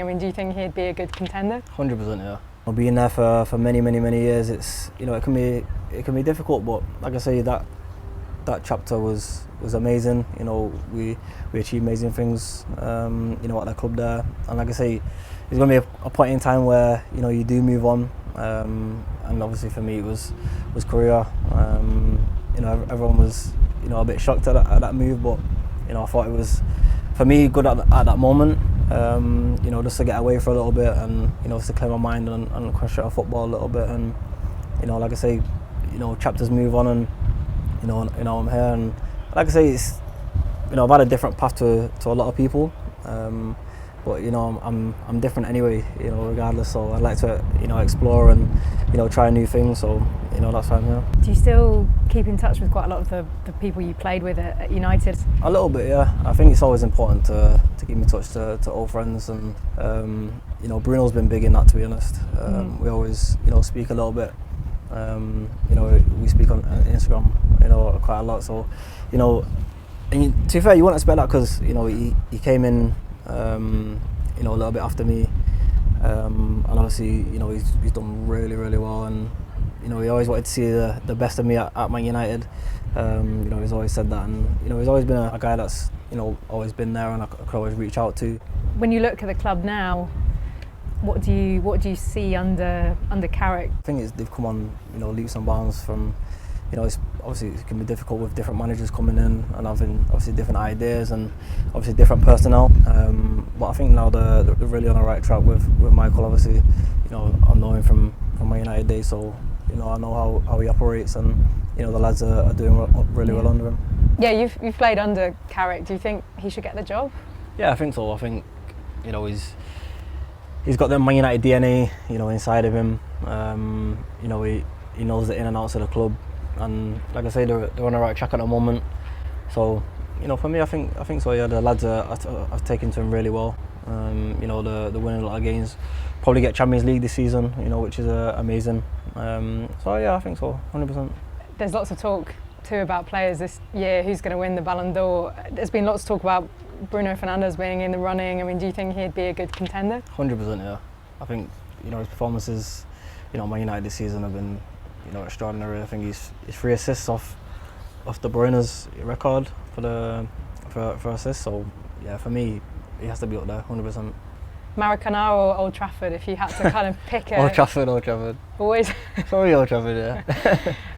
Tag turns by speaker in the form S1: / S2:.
S1: I mean, do you think he'd be a good contender?
S2: 100%, yeah. Being there for many years, it's it can be difficult, but like I say, that chapter was amazing. We achieved amazing things at the club there, and like I say, there's going to be a point in time where you do move on, and obviously for me it was Korea. Everyone was a bit shocked at that move, but I thought it was, for me, good at that moment. Just to get away for a little bit and just to clear my mind and concentrate on football a little bit, and like I say, chapters move on, and I'm here, and like I say, it's I've had a different path to a lot of people, but I'm different anyway, regardless. So I'd like to explore and try new things. So that's why I'm here.
S1: Do you still keep in touch with quite a lot of the people you played with at United?
S2: A little bit, yeah. I think it's always important to keep in touch to old friends, and Bruno's been big in that, to be honest. We always speak a little bit. We speak on Instagram quite a lot. So and to be fair, you wouldn't expect that, because he came in a little bit after me, and obviously he's done really well, and he always wanted to see the best of me at Man United. He's always said that, and he's always been a guy that's always been there, and I could always reach out to. When
S1: you look at the club now, what do you see under Carrick?
S2: I think they've come on leaps and bounds from. It's obviously it can be difficult with different managers coming in and having obviously different ideas and obviously different personnel. But I think now they're really on the right track with Michael. Obviously, I know him from my United days, so I know how he operates, and the lads are doing really well under him.
S1: Yeah, you've played under Carrick. Do you think he should get the job?
S2: Yeah, I think so. I think he's got the Man United DNA inside of him. He knows the in and outs of the club. And like I say, they're on the right track at the moment. So, for me, I think so. Yeah, the lads have taken to him really well. They're winning a lot of games. Probably get Champions League this season, which is amazing. So yeah, I think so, 100%.
S1: There's lots of talk too about players this year. Who's going to win the Ballon d'Or? There's been lots of talk about Bruno Fernandes being in the running. I mean, do you think he'd be a good contender?
S2: 100%, yeah. I think his performances, Man United this season have been extraordinary. I think he's 3 assists off De Bruyne's record for assists. So yeah, for me, he has to be up there, 100%.
S1: Maracana or Old Trafford, if you had to kind of pick a...
S2: Old Trafford.
S1: Always.
S2: Sorry, Old Trafford, yeah.